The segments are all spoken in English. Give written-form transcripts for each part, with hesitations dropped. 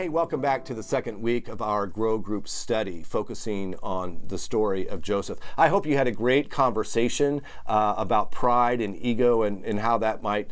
Hey, welcome back to the second week of our Grow Group study, focusing on the story of Joseph. I hope you had a great conversation about pride and ego and how that might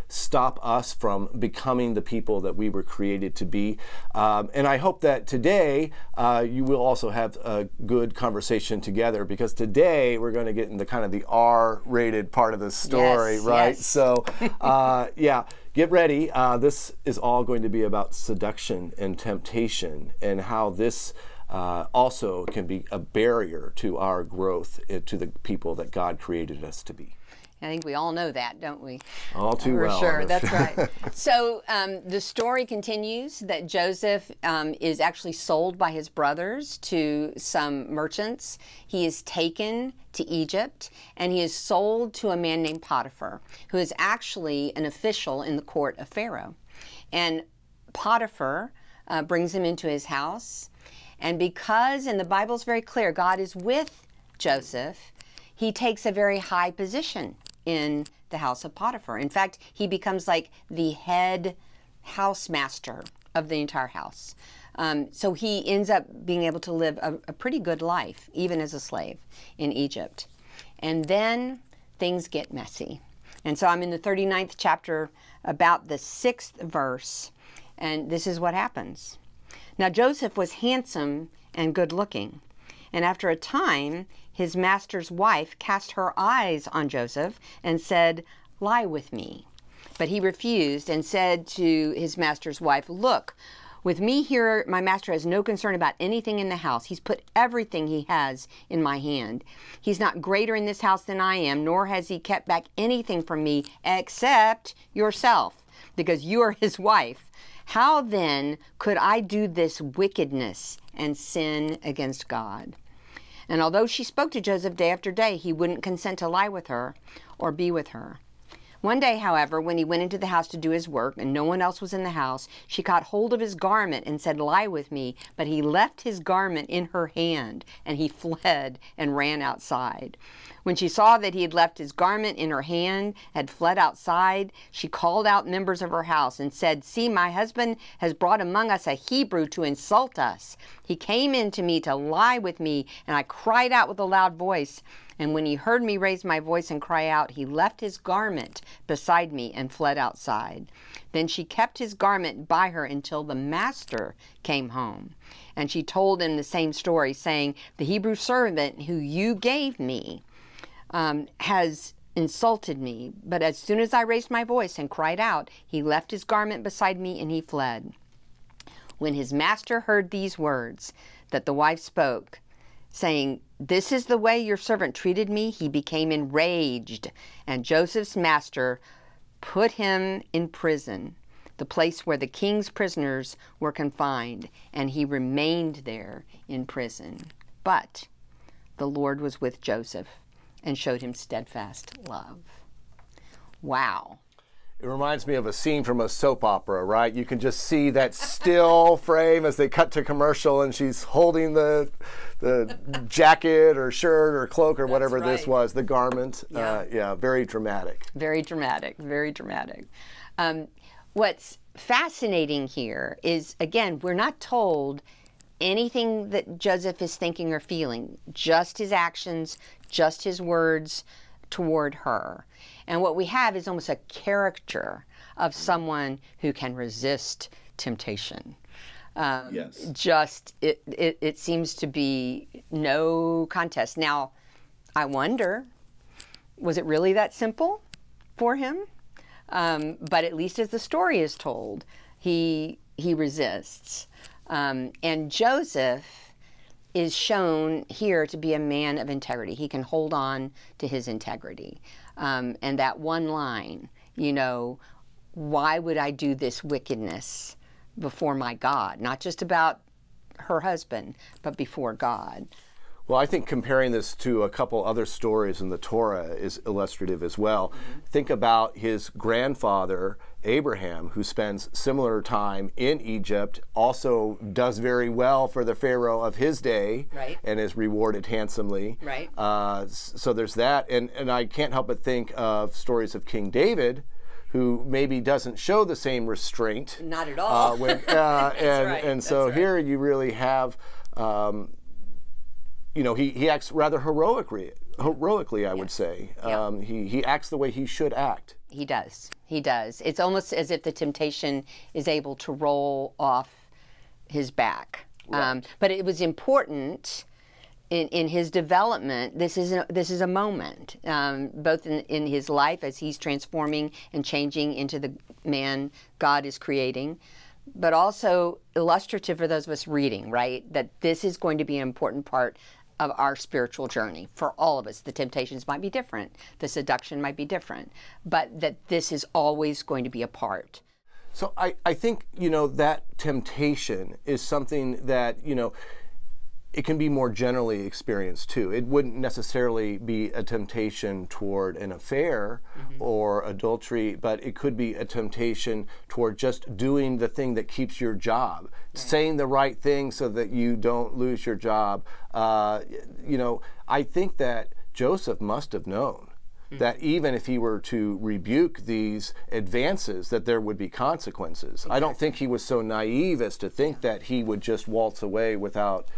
stop us from becoming the people that we were created to be. And I hope that today you will also have a good conversation together, because today we're going to get into kind of the R-rated part of the story, yes, right? Yes. So, yeah. Get ready. This is all going to be about seduction and temptation, and how this also can be a barrier to our growth, to the people that God created us to be. I think we all know that, don't we? All too well. For sure, that's right. So the story continues that Joseph is actually sold by his brothers to some merchants. He is taken to Egypt, and he is sold to a man named Potiphar, who is actually an official in the court of Pharaoh. And Potiphar brings him into his house, and because, and the Bible's very clear, God is with Joseph, he takes a very high position in the house of Potiphar. In fact, he becomes like the head housemaster of the entire house. So he ends up being able to live a pretty good life, even as a slave in Egypt. And then things get messy. And so I'm in the 39th chapter, about the 6th verse, and this is what happens. Now Joseph was handsome and good looking, and after a time, his master's wife cast her eyes on Joseph and said, "Lie with me." But he refused and said to his master's wife, "Look, with me here, my master has no concern about anything in the house. He's put everything he has in my hand. He's not greater in this house than I am, nor has he kept back anything from me except yourself, because you are his wife. How then could I do this wickedness and sin against God?" And although she spoke to Joseph day after day, he wouldn't consent to lie with her or be with her. One day, however, when he went into the house to do his work and no one else was in the house, she caught hold of his garment and said, "Lie with me." But he left his garment in her hand, and he fled and ran outside. When she saw that he had left his garment in her hand, had fled outside, she called out members of her house and said, "See, my husband has brought among us a Hebrew to insult us. He came in to me to lie with me, and I cried out with a loud voice. And when he heard me raise my voice and cry out, he left his garment beside me and fled outside." Then she kept his garment by her until the master came home. And she told him the same story, saying, "The Hebrew servant who you gave me has insulted me. But as soon as I raised my voice and cried out, he left his garment beside me and he fled." When his master heard these words that the wife spoke, saying, "This is the way your servant treated me," he became enraged. And Joseph's master put him in prison, the place where the king's prisoners were confined, and he remained there in prison. But the Lord was with Joseph and showed him steadfast love. Wow. It reminds me of a scene from a soap opera, right? You can just see that still frame as they cut to commercial, and she's holding the jacket or shirt or cloak or whatever this was, the garment. Yeah, very dramatic. Very dramatic, very dramatic. What's fascinating here is, again, we're not told anything that Joseph is thinking or feeling, just his actions, just his words toward her. And what we have is almost a caricature of someone who can resist temptation. Yes. Just, it seems to be no contest. Now, I wonder, was it really that simple for him? But at least as the story is told, he resists. And Joseph is shown here to be a man of integrity. He can hold on to his integrity. And that one line, you know, why would I do this wickedness before my God? Not just about her husband, but before God. Well, I think comparing this to a couple other stories in the Torah is illustrative as well. Mm-hmm. Think about his grandfather, Abraham, who spends similar time in Egypt, also does very well for the Pharaoh of his day, right, and is rewarded handsomely. Right. So there's that. And I can't help but think of stories of King David, who maybe doesn't show the same restraint. Not at all. And so here you really have, he acts rather heroically, I would say. He acts the way he should act. He does. He does. It's almost as if the temptation is able to roll off his back. Right. But it was important in his development. This is a moment, both in his life as he's transforming and changing into the man God is creating, but also illustrative for those of us reading, right? That this is going to be an important part of our spiritual journey for all of us. The temptations might be different, the seduction might be different, but that this is always going to be a part. So I think, that temptation is something that, it can be more generally experienced too. It wouldn't necessarily be a temptation toward an affair or adultery, but it could be a temptation toward just doing the thing that keeps your job, saying the right thing so that you don't lose your job. I think that Joseph must have known that even if he were to rebuke these advances, that there would be consequences. Exactly. I don't think he was so naive as to think that he would just waltz away without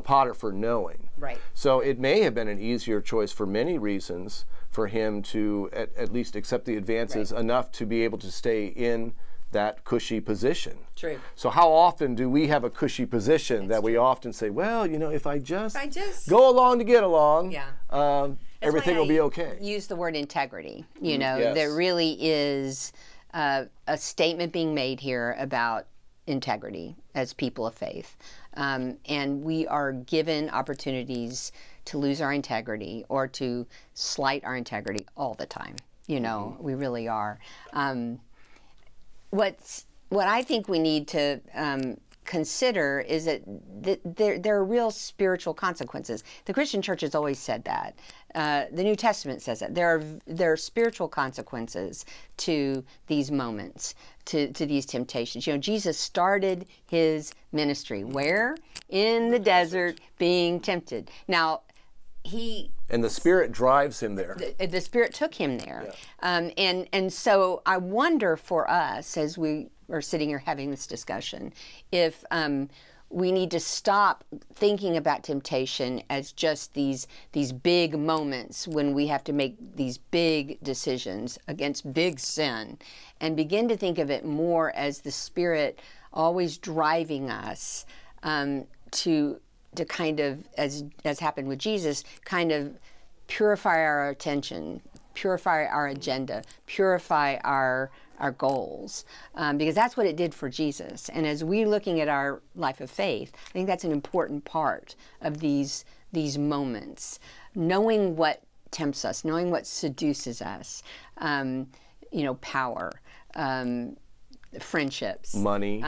Potiphar knowing. Right. So it may have been an easier choice for many reasons for him to at least accept the advances enough to be able to stay in that cushy position. True. So how often do we have a cushy position that we often say, well, if I just go along to get along, everything will be okay. Use the word integrity. There really is a statement being made here about integrity as people of faith. And we are given opportunities to lose our integrity or to slight our integrity all the time. We really are. What I think we need to consider is that there are real spiritual consequences. The Christian church has always said that. The New Testament says that. There are spiritual consequences to these moments, to these temptations. Jesus started his ministry where? In the desert, being tempted. Now, and the Spirit drives him there. The Spirit took him there. Yeah. And so I wonder for us, as we are sitting here having this discussion, if we need to stop thinking about temptation as just these big moments when we have to make these big decisions against big sin, and begin to think of it more as the Spirit always driving us to kind of, as happened with Jesus, kind of purify our attention, purify our agenda, purify our goals, because that's what it did for Jesus. And as we're looking at our life of faith, I think that's an important part of these moments, knowing what tempts us, knowing what seduces us, power, friendships, money,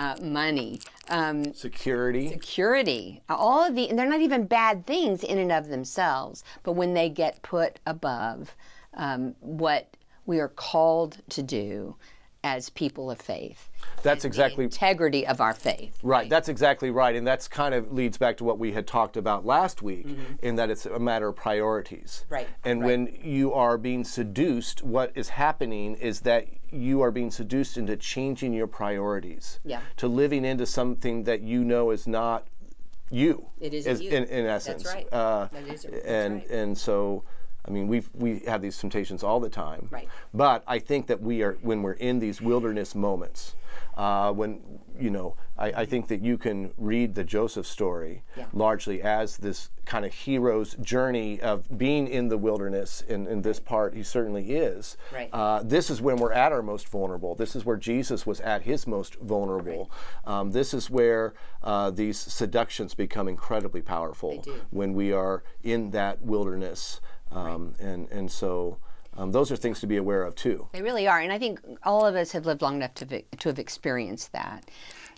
security, all of and they're not even bad things in and of themselves, but when they get put above what we are called to do as people of faith. That's exactly the integrity of our faith. Right. That's exactly right, and that's kind of leads back to what we had talked about last week, in that it's a matter of priorities. Right. And when you are being seduced, what is happening is that you are being seduced into changing your priorities. Yeah. To living into something that is not you. It is you. In essence. That's right. That's right. And so, I mean, we have these temptations all the time. Right. But I think that when we're in these wilderness moments, I think that you can read the Joseph story largely as this kind of hero's journey of being in the wilderness. In this part, he certainly is. Right. This is when we're at our most vulnerable. This is where Jesus was at his most vulnerable. Right. This is where these seductions become incredibly powerful when we are in that wilderness. And so those are things to be aware of too. They really are, and I think all of us have lived long enough to have experienced that.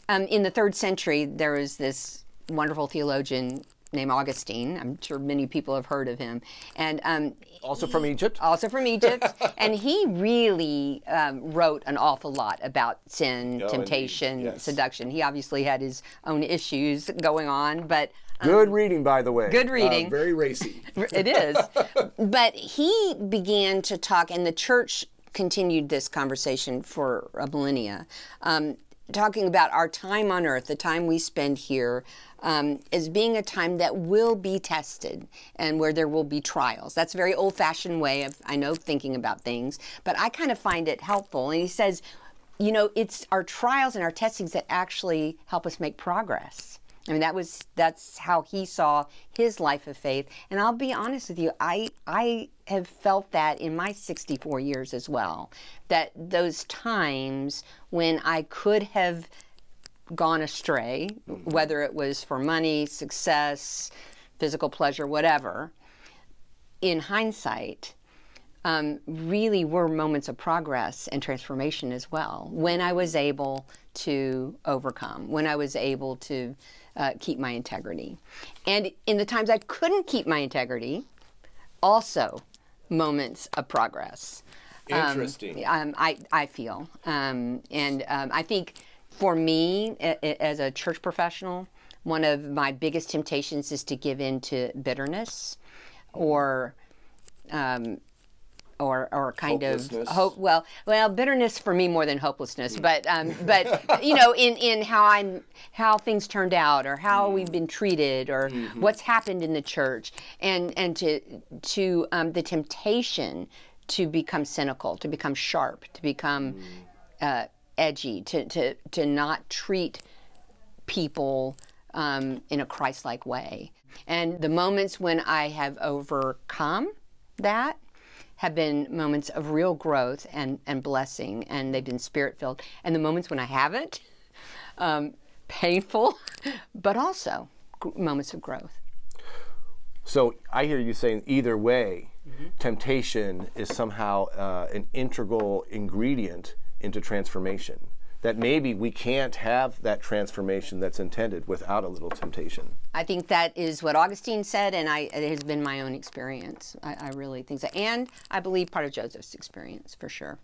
In the 3rd century, there was this wonderful theologian named Augustine. I'm sure many people have heard of him, and also from Egypt. Also from Egypt, and he really wrote an awful lot about sin, temptation, seduction. He obviously had his own issues going on, but. Good reading, by the way. Good reading. Very racy. It is. But he began to talk, and the church continued this conversation for a millennia. Talking about our time on earth, the time we spend here, as being a time that will be tested and where there will be trials. That's a very old-fashioned way of, I know, thinking about things, but I kind of find it helpful. And he says, you know, it's our trials and our testings that actually help us make progress. I mean, that's how he saw his life of faith. And I'll be honest with you, I have felt that in my 64 years as well, that those times when I could have gone astray, whether it was for money, success, physical pleasure, whatever, in hindsight, really were moments of progress and transformation as well, when I was able to overcome, when I was able to keep my integrity. And in the times I couldn't keep my integrity, also moments of progress. Interesting. I feel. I think for me, as a church professional, one of my biggest temptations is to give in to bitterness or kind of hope. Well, bitterness for me more than hopelessness, but you know, in how things turned out, or how we've been treated, or what's happened in the church, and to the temptation to become cynical, to become sharp, to become edgy, to not treat people in a Christ-like way. And the moments when I have overcome that have been moments of real growth and blessing, and they've been spirit-filled. And the moments when I haven't, painful, but also moments of growth. So I hear you saying either way, temptation is somehow an integral ingredient into transformation. That maybe we can't have that transformation that's intended without a little temptation. I think that is what Augustine said, and it has been my own experience. I really think so. And I believe part of Joseph's experience, for sure.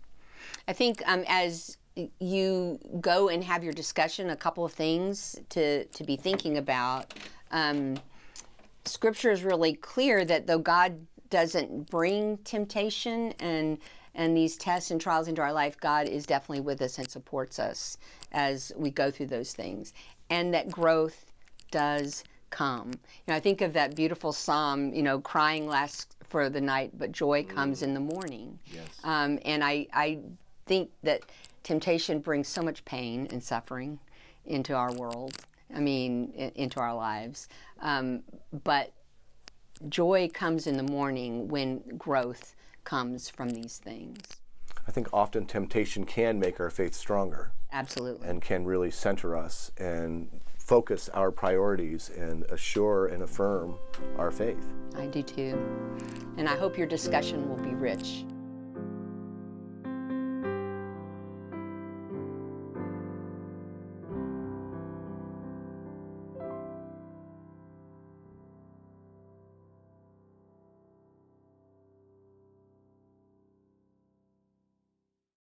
I think as you go and have your discussion, a couple of things to be thinking about. Scripture is really clear that though God doesn't bring temptation and these tests and trials into our life, God is definitely with us and supports us as we go through those things. And that growth does come. You know, I think of that beautiful psalm, you know, crying lasts for the night, but joy comes in the morning. Yes. And I think that temptation brings so much pain and suffering into our world, into our lives. But joy comes in the morning when growth comes from these things. I think often temptation can make our faith stronger. Absolutely. And can really center us and focus our priorities and assure and affirm our faith. I do too. And I hope your discussion will be rich.